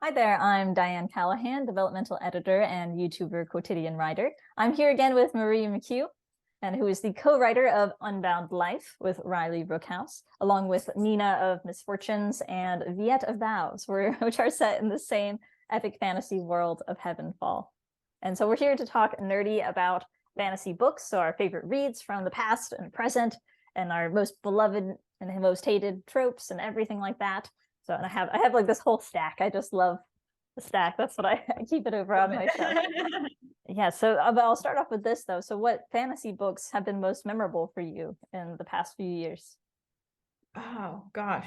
Hi there, I'm Diane Callahan, developmental editor and YouTuber quotidian writer. I'm here again with Marie McCue, and who is the co-writer of Unbound Life with Riley Rookhouse, along with Nina of Misfortunes and Viet of Vows, which are set in the same epic fantasy world of Heavenfall. And so we're here to talk nerdy about fantasy books, so our favorite reads from the past and present, and our most beloved and most hated tropes and everything like that. So and I have like this whole stack. I just love the stack. That's what I keep it over on my shelf. Yeah, so I'll start off with this though. So what fantasy books have been most memorable for you in the past few years? Oh gosh.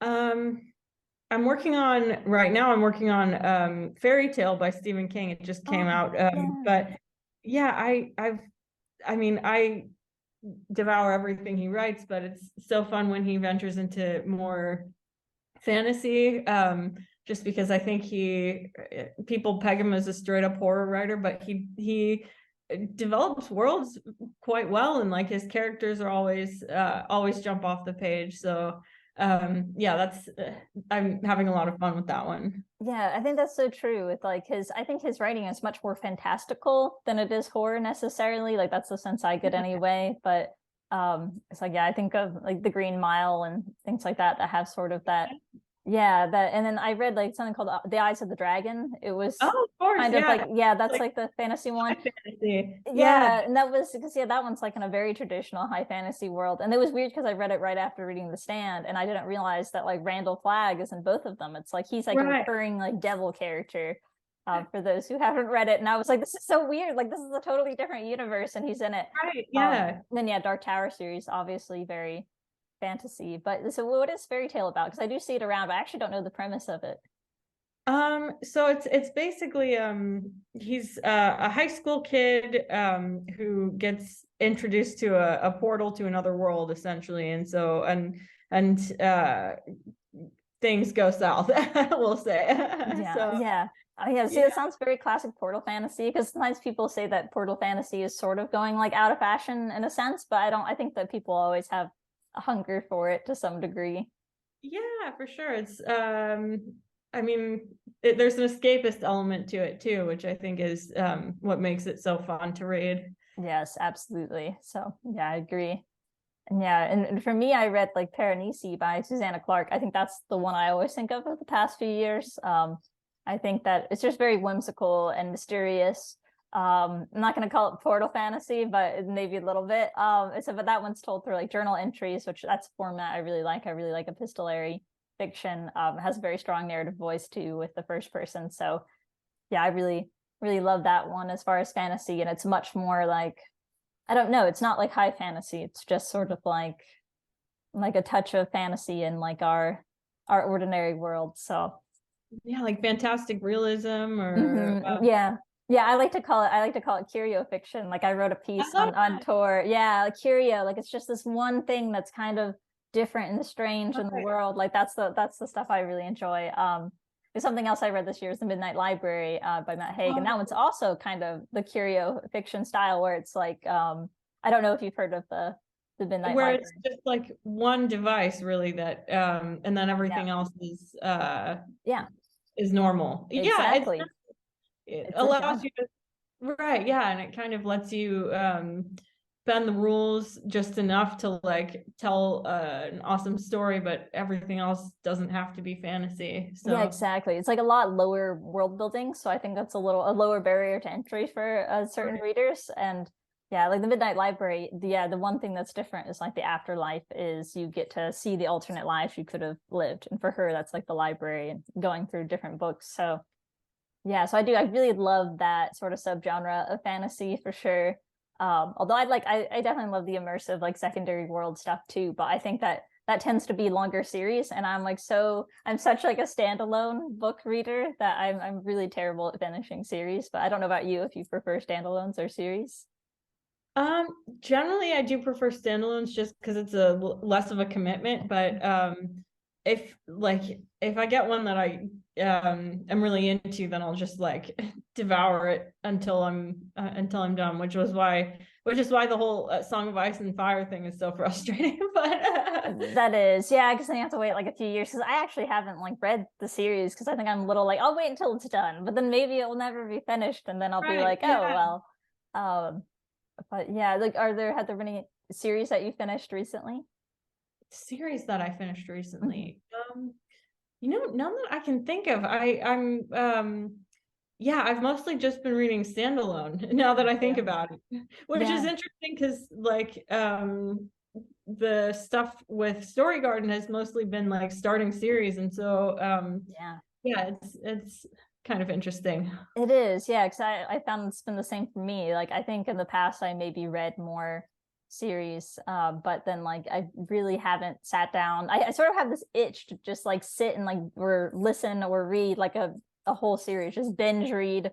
I'm working on Fairy Tale by Stephen King. It just came out. But yeah, I devour everything he writes, but it's so fun when he ventures into more fantasy, just because I think people peg him as a straight up horror writer, but he develops worlds quite well, and like his characters are always jump off the page. So yeah, that's I'm having a lot of fun with that one. Yeah, I think that's so true. With like I think his writing is much more fantastical than it is horror necessarily. Like that's the sense I get anyway. But it's like, yeah, I think of like the Green Mile and things like that have sort of that. Yeah, that, and then I read like something called The Eyes of the Dragon. It was Oh, of course, kind of like, yeah, that's like the fantasy one. fantasy. Yeah, and that was because that one's like in a very traditional high fantasy world. And it was weird because I read it right after reading The Stand, and I didn't realize that like Randall Flagg is in both of them. It's like he's like a recurring like devil character, for those who haven't read it. And I was like, this is so weird. Like this is a totally different universe, and he's in it. Right, yeah. Then yeah, Dark Tower series, obviously very fantasy. But so what is Fairy Tale about? Because I do see it around, but I actually don't know the premise of it. So it's basically he's a high school kid who gets introduced to a portal to another world essentially, and so things go south, we'll say. Yeah, So, yeah. Yeah, see, yeah. it sounds very classic Portal fantasy, because sometimes people say that Portal fantasy is sort of going like out of fashion in a sense, but I think that people always have a hunger for it to some degree. Yeah, for sure. It's I mean, there's an escapist element to it too, which I think is what makes it so fun to read. Yes, absolutely. So yeah, I agree. And yeah, and for me, I read like Piranesi by Susanna Clark. I think that's the one I always think of the past few years. I think that it's just very whimsical and mysterious. I'm not going to call it portal fantasy, but maybe a little bit. But that one's told through like journal entries, which that's a format I really like. I really like epistolary fiction. It has a very strong narrative voice too with the first person. So yeah, I really, really love that one as far as fantasy. And it's much more like, I don't know, it's not like high fantasy. It's just sort of like a touch of fantasy in like our ordinary world. So Yeah, like fantastic realism or yeah. Yeah, I like to call it curio fiction. Like I wrote a piece on Tor. Yeah, like curio, like it's just this one thing that's kind of different and strange in the world. Like that's the stuff I really enjoy. There's something else I read this year is The Midnight Library by Matt Haig, and that one's also kind of the curio fiction style where it's like I don't know if you've heard of the Midnight where Library. it's just like one device really that and then everything else is normal. Exactly. Yeah, it allows you to, right, yeah, and it kind of lets you bend the rules just enough to like tell an awesome story, but everything else doesn't have to be fantasy. So yeah, exactly. It's like a lot lower world building, so I think that's a lower barrier to entry for certain readers. And yeah, like the Midnight Library, the one thing that's different is like the afterlife is you get to see the alternate lives you could have lived, and for her that's like the library and going through different books. So yeah, so I really love that sort of subgenre of fantasy for sure. Although I definitely love the immersive like secondary world stuff too, but I think that tends to be longer series, and I'm such like a standalone book reader that I'm really terrible at finishing series. But I don't know about you, if you prefer standalones or series. Generally I do prefer standalones just because it's a less of a commitment, but if I get one that I am really into, then I'll just like devour it until I'm done, which was why which is why the whole Song of Ice and Fire thing is so frustrating. But that is, yeah, because then you have to wait like a few years, because I actually haven't like read the series, because I think I'm a little like, I'll wait until it's done, but then maybe it will never be finished, and then I'll be like, oh well. But yeah, like, have there been any series that you finished recently? Series that I finished recently. None that I can think of. I'm yeah, I've mostly just been reading standalone now that I think about it, which is interesting because like the stuff with Story Garden has mostly been like starting series, and so yeah, it's kind of interesting. It is, yeah, because I found it's been the same for me. Like, I think in the past I maybe read more series, but then like I really haven't sat down. I sort of have this itch to just like sit and like or listen or read like a whole series, just binge read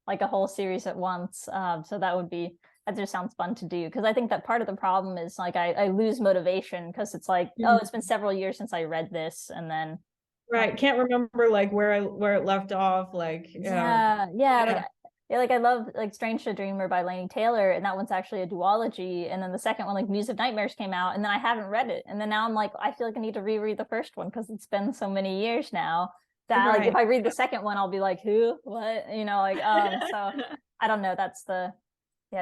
like a whole series at once. So that just sounds fun to do, because I think that part of the problem is like I lose motivation, because it's like, oh, it's been several years since I read this, and then right, can't remember like where it left off, like like I love like Strange the Dreamer by Laini Taylor, and that one's actually a duology, and then the second one, like Muse of Nightmares, came out, and then I haven't read it, and then now I'm like, I feel like I need to reread the first one, because it's been so many years now that like if I read the second one, I'll be like, who, what, like so I don't know, that's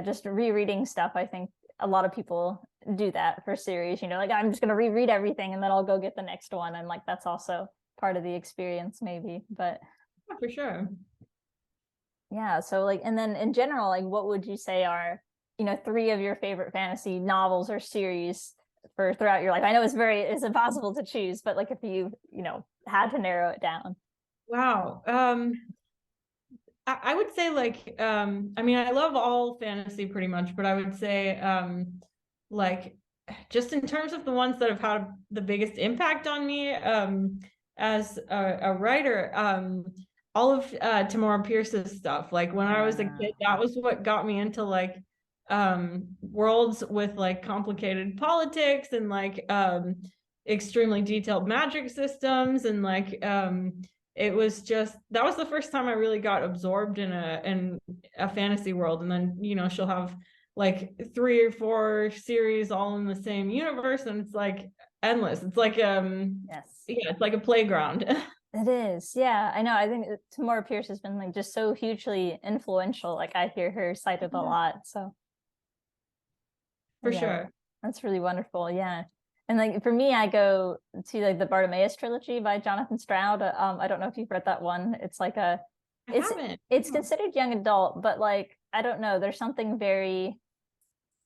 just rereading stuff. I think a lot of people do that for series, like I'm just gonna reread everything and then I'll go get the next one, and like that's also part of the experience maybe. But yeah, for sure. Yeah, so like, and then in general, like what would you say are, 3 of your favorite fantasy novels or series for throughout your life? I know it's impossible to choose, but like if you had to narrow it down. Wow. I would say like I mean, I love all fantasy pretty much, but I would say like just in terms of the ones that have had the biggest impact on me as a writer, all of Tamora Pierce's stuff. Like when I was a kid, that was what got me into like worlds with like complicated politics and like extremely detailed magic systems, and like it was just, that was the first time I really got absorbed in a fantasy world. And then she'll have like 3 or 4 series all in the same universe, and it's like endless. It's like it's like a playground. It is, yeah. I know. I think Tamora Pierce has been like just so hugely influential. Like I hear her cited a lot. So for sure, that's really wonderful. Yeah. And like for me, I go to like the Bartimaeus trilogy by Jonathan Stroud. I don't know if you've read that one. It's like it's considered young adult, but like I don't know, there's something very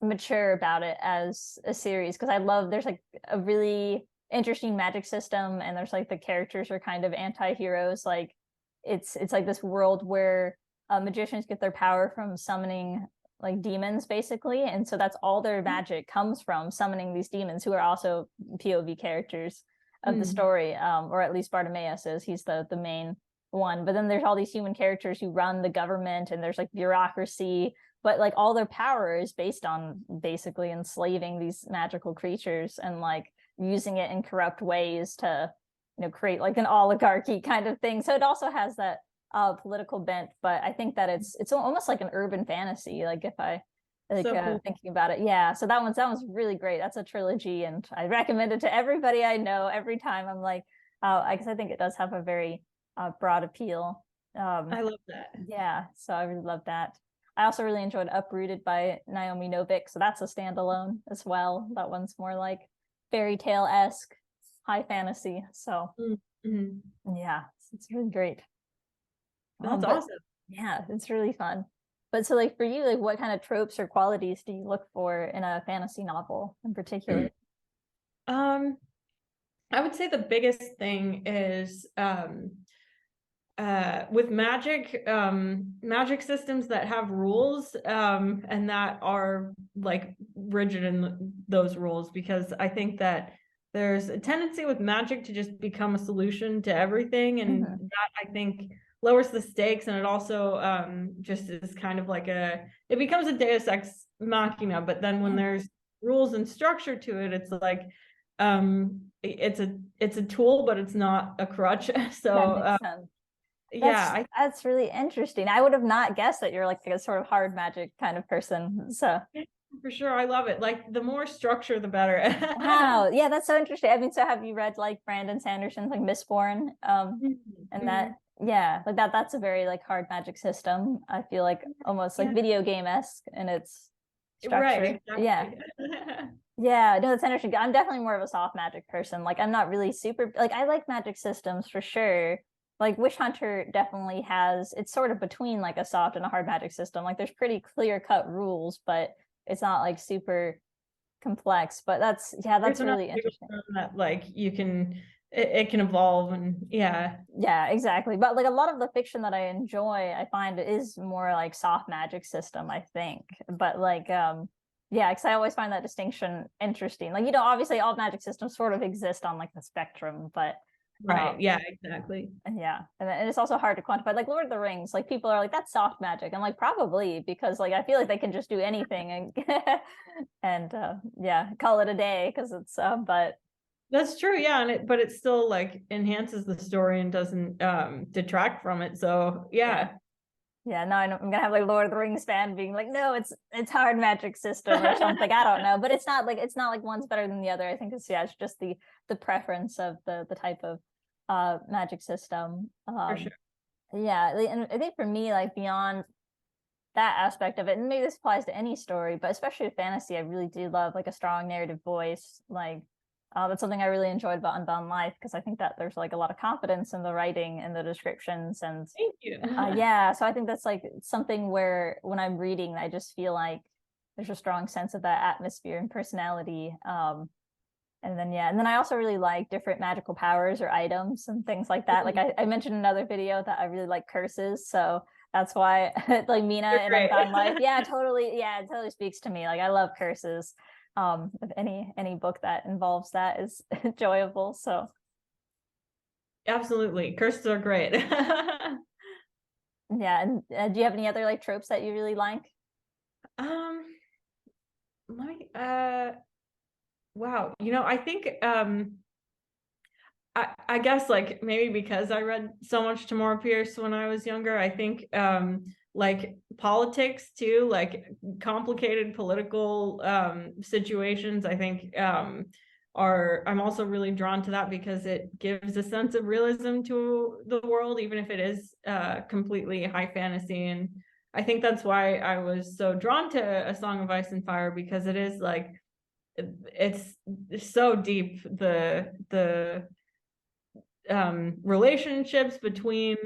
mature about it as a series, because there's like a really interesting magic system, and there's like the characters are kind of anti-heroes. Like it's like this world where magicians get their power from summoning like demons basically, and so that's all their magic comes from, summoning these demons, who are also POV characters of the story, or at least Bartimaeus is. He's the main one, but then there's all these human characters who run the government, and there's like bureaucracy, but like all their power is based on basically enslaving these magical creatures and like using it in corrupt ways to create like an oligarchy kind of thing. So it also has that political bent, but I think that it's almost like an urban fantasy, like if I like cool. Thinking about it. Yeah, so that one's really great. That's a trilogy, and I recommend it to everybody I know. Every time I'm like, because I think it does have a very broad appeal. I love that. Yeah, so I really love that. I also really enjoyed Uprooted by Naomi Novik, so that's a standalone as well. That one's more like fairy tale-esque, high fantasy. So yeah, it's really great. That's awesome. Yeah, it's really fun. But so like for you, like what kind of tropes or qualities do you look for in a fantasy novel in particular? I would say the biggest thing is with magic systems that have rules and that are like rigid in those rules, because I think that there's a tendency with magic to just become a solution to everything, and that I think lowers the stakes, and it also just is kind of like it becomes a deus ex machina. But then when there's rules and structure to it, it's like it's a tool, but it's not a crutch. So that's really interesting. I would have not guessed that you're like a sort of hard magic kind of person. So For sure. I love it. Like the more structure, the better. Wow. Yeah, that's so interesting. I mean, so have you read like Brandon Sanderson's like Mistborn? And that, Mhm. yeah, like that's a very like hard magic system. I feel like almost like Yeah, video game-esque in its right, structure. Yeah. exactly. Yeah, no, that's interesting. I'm definitely more of a soft magic person. Like I'm not really super like I like magic systems for sure. Like Witch Hunter definitely has it's sort of between like a soft and a hard magic system. Like there's pretty clear cut rules, but it's not like super complex. But that's yeah, There's that's enough really wiggle interesting. room that like you can it can evolve and yeah. Yeah, exactly. But like a lot of the fiction that I enjoy, I find is more like soft magic system, I think. But like yeah, because I always find that distinction interesting. Like, obviously all magic systems sort of exist on like the spectrum, but Right. Yeah, exactly. yeah. And it's also hard to quantify. Like Lord of the Rings, like people are like, that's soft magic. I'm like, probably because like I feel like they can just do anything and and yeah, call it a day because it's but That's true, yeah, and but it still like enhances the story and doesn't detract from it. So yeah. yeah. Yeah, no, I'm gonna have like Lord of the Rings fan being like, no, it's hard magic system or something. I don't know, but it's not like one's better than the other. I think it's yeah, it's just the preference of the type of magic system. For sure. Yeah, and I think for me, like beyond that aspect of it, and maybe this applies to any story, but especially with fantasy, I really do love like a strong narrative voice. Like that's something I really enjoyed about Unbound Life because I think that there's like a lot of confidence in the writing and the descriptions and Thank you. yeah, so I think that's like something where when I'm reading, I just feel like there's a strong sense of that atmosphere and personality. And then yeah, and then I also really like different magical powers or items and things like that. Like I mentioned in another video that I really like curses, so that's why like Mina You're in great. Unbound Life, yeah, totally, yeah, it totally speaks to me. Like I love curses. If any book that involves that is enjoyable. So Absolutely. Curses are great. yeah, and do you have any other like tropes that you really like? um let me wow. I think I guess like maybe because I read so much Tamora Pierce when I was younger, I think like politics too, like complicated political situations, I think I'm also really drawn to that because it gives a sense of realism to the world, even if it is completely high fantasy. And I think that's why I was so drawn to A Song of Ice and Fire, because it is like it's so deep, the relationships between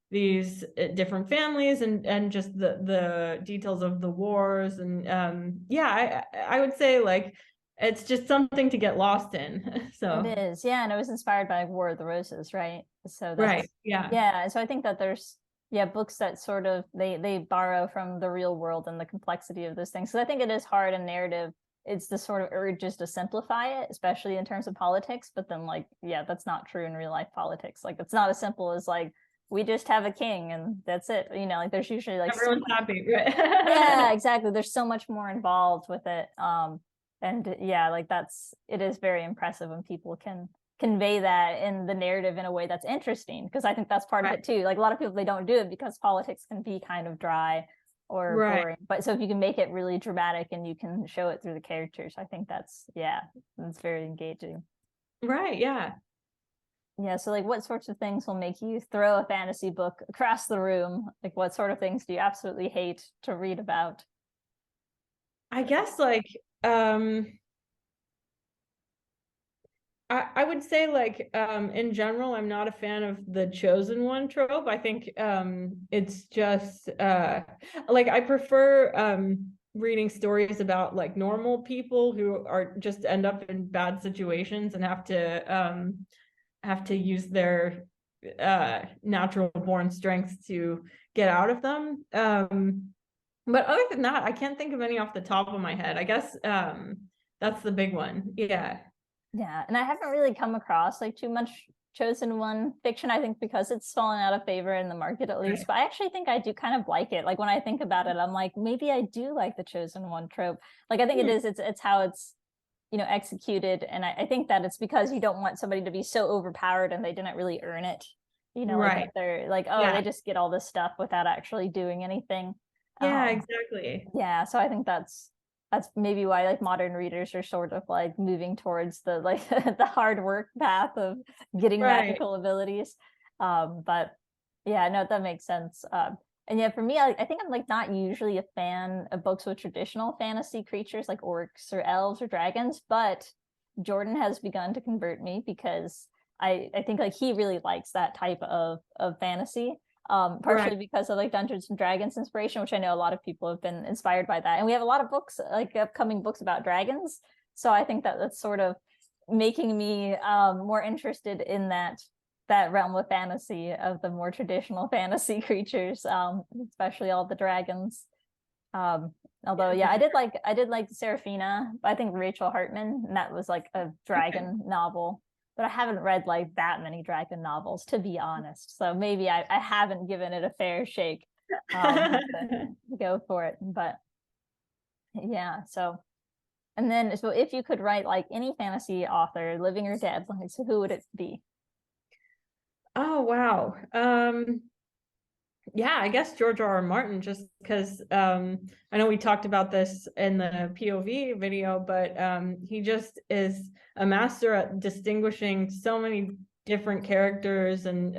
these different families, and just the details of the wars. And yeah, I would say like it's just something to get lost in. It So is, yeah, and it was inspired by War of the Roses, right? So right, that's yeah. yeah. So I think that there's yeah books that sort of they borrow from the real world and the complexity of those things. So I think it is hard in narrative. It's the sort of urge just to simplify it, especially in terms of politics. But then like yeah, that's not true in real life politics. Like it's not as simple as like we just have a king and that's it. Like there's usually like so Everyone's much. happy, right? Yeah, exactly. There's so much more involved with it. And yeah, like it is very impressive when people can convey that in the narrative in a way that's interesting, because I think that's part of Right, it too. Like a lot of people, they don't do it because politics can be kind of dry or right, boring. But so if you can make it really dramatic and you can show it through the characters, I think that's very engaging. right, yeah. Yeah, so like what sorts of things will make you throw a fantasy book across the room? Like what sort of things do you absolutely hate to read about? I guess like um I would say like in general, I'm not a fan of the chosen one trope. I think it's just like I prefer reading stories about like normal people who are just end up in bad situations and have to use their natural born strengths to get out of them. But other than that, I can't think of any off the top of my head. I guess that's the big one. Yeah. Yeah, and I haven't really come across like too much chosen one fiction, I think because it's fallen out of favor in the market at least. Right. But I actually think I do kind of like it. Like when I think about it, I'm like, maybe I do like the chosen one trope. Like I think it is, it's how it's executed. And I think that it's because you don't want somebody to be so overpowered and they didn't really earn it. Like Right. that they're like, oh, Yeah. they just get all this stuff without actually doing anything. Yeah, Um, exactly. yeah, so I think that's maybe why like modern readers are sort of like moving towards the like the hard work path of getting magical abilities. But yeah, no, that makes sense. And yeah, for me, I think I'm like not usually a fan of books with traditional fantasy creatures like orcs or elves or dragons, but Jordan has begun to convert me because I think like he really likes that type of fantasy. Partially because of like Dungeons and Dragons inspiration, which I know a lot of people have been inspired by that. And we have a lot of books, like upcoming books about dragons. So I think that that's sort of making me more interested in that realm of fantasy, of the more traditional fantasy creatures, especially all the dragons. Although yeah, I did like Seraphina, I think Rachel Hartman, and that was like a dragon novel. But I haven't read like that many dragon novels, to be honest. So maybe I haven't given it a fair shake to go for it. But yeah, so and then so if you could write like any fantasy author, living or dead, like, so who would it be? Oh wow. Yeah, I guess George R. R. Martin, just because I know we talked about this in the POV video, but he just is a master at distinguishing so many different characters, and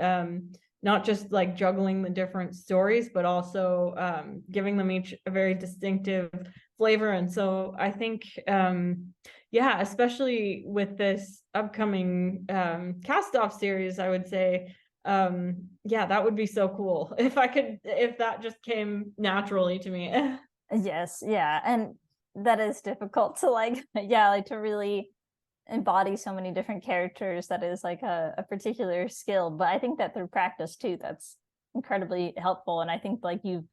not just like juggling the different stories, but also giving them each a very distinctive flavor. And so I think yeah, especially with this upcoming cast-off series, I would say yeah, that would be so cool if that just came naturally to me. Yes, yeah, and that is difficult to like yeah, like to really embody so many different characters. That is like a particular skill, but I think that through practice too, that's incredibly helpful. And I think like you've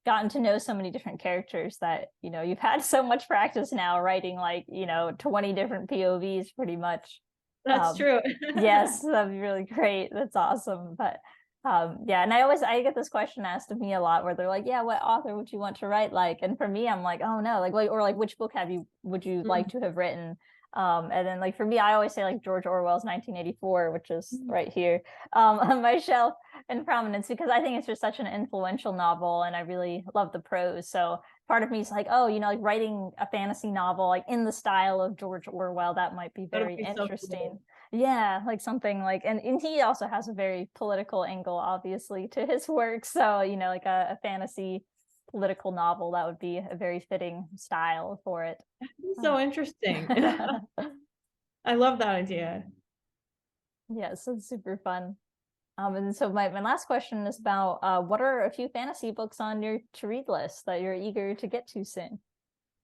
gotten to know so many different characters that you've had so much practice now writing like 20 different POVs pretty much. That's true. Yes, that'd be really great. That's awesome. But yeah, and I get this question asked of me a lot where they're like, yeah, what author would you want to write like? And for me, I'm like, oh no, like or like which book would you like to have written? And then like for me, I always say like George Orwell's 1984, which is right here on my shelf in prominence, because I think it's just such an influential novel and I really love the prose. So part of me is like, oh, like writing a fantasy novel like in the style of George Orwell, that might be very interesting. So cool. Yeah, like something like, and he also has a very political angle, obviously, to his work. So, like a fantasy political novel, that would be a very fitting style for it. So interesting. I love that idea. Yes, it's super fun. And so my last question is about what are a few fantasy books on your to read list that you're eager to get to soon?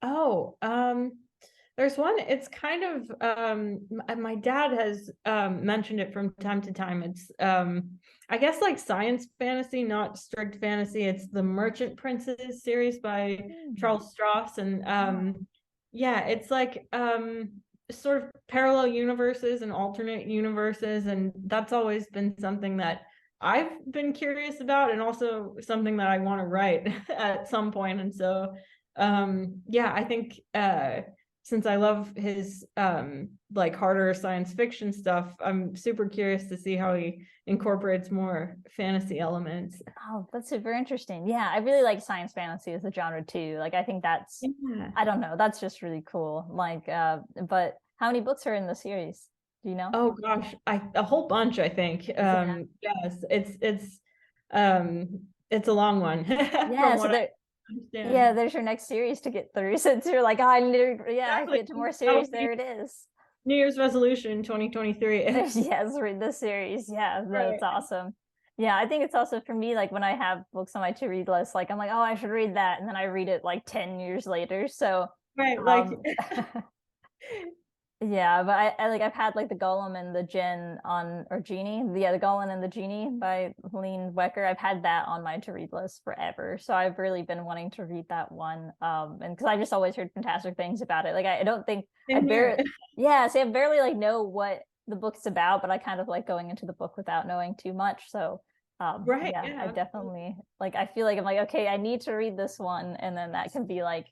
Oh, there's one. It's kind of my dad has mentioned it from time to time. It's I guess like science fantasy, not strict fantasy. It's the Merchant Princes series by Charles Stross, and yeah, it's like sort of parallel universes and alternate universes, and that's always been something that I've been curious about, and also something that I want to write at some point. And so yeah, I think since I love his like harder science fiction stuff, I'm super curious to see how he incorporates more fantasy elements. Oh, that's super interesting. Yeah, I really like science fantasy as a genre too. Like I think that's I don't know, that's just really cool. Like but how many books are in the series? Do you know? Oh gosh, a whole bunch, I think. Yes, it's a long one. Yeah, so yeah, there's your next series to get through. Since you're like, oh, I need to, I get to more series. There it is. New Year's resolution 2023. Yes, read this series. Yeah, that's awesome. Yeah, I think it's also for me, like when I have books on my to read list, like I'm like, oh, I should read that. And then I read it like 10 years later. So right, like yeah, but I've had like the Golem and the Djinn or Genie. Yeah, the Golem and the Genie by Helene Wecker. I've had that on my to read list forever. So I've really been wanting to read that one. And because I just always heard fantastic things about it. Like I don't think I barely like know what the book's about, but I kind of like going into the book without knowing too much. So right, yeah, I definitely like I feel like I'm like, okay, I need to read this one, and then that can be like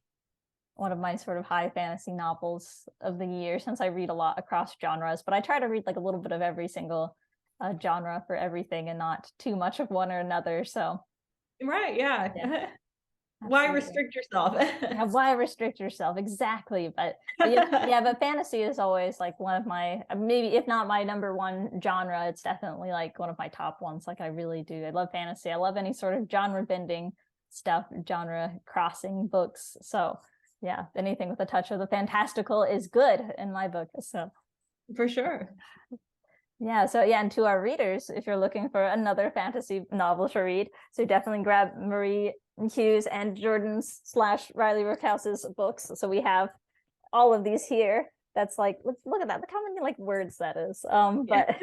one of my sort of high fantasy novels of the year, since I read a lot across genres. But I try to read like a little bit of every single genre for everything and not too much of one or another. So right, yeah. Why Absolutely. restrict yourself? Yeah, why restrict yourself? Exactly. But yeah, but fantasy is always like one of my, maybe if not my number one genre, it's definitely like one of my top ones. Like I really do. I love fantasy. I love any sort of genre bending stuff, genre crossing books. So yeah, anything with a touch of the fantastical is good in my book. So For sure. yeah, so yeah, and to our readers, if you're looking for another fantasy novel to read, so definitely grab Marie McCue's and Jordan's / Riley Rookhouse's books. So we have all of these here. That's like, let's look at that. Look how many like words that is. But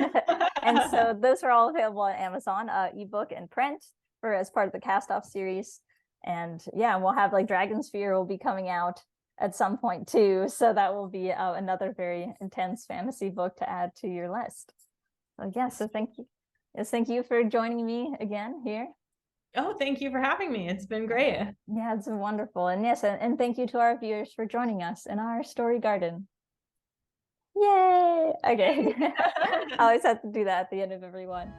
and so those are all available on Amazon, ebook and print for as part of the Cast Off series. And yeah, we'll have like Dragon Sphere will be coming out at some point too. So that will be another very intense fantasy book to add to your list. So yeah, so thank you. Yes, thank you for joining me again here. Oh, thank you for having me. It's been great. Yeah, it's been wonderful. And yes, and thank you to our viewers for joining us in our story garden. Yay! Okay. I always have to do that at the end of every one.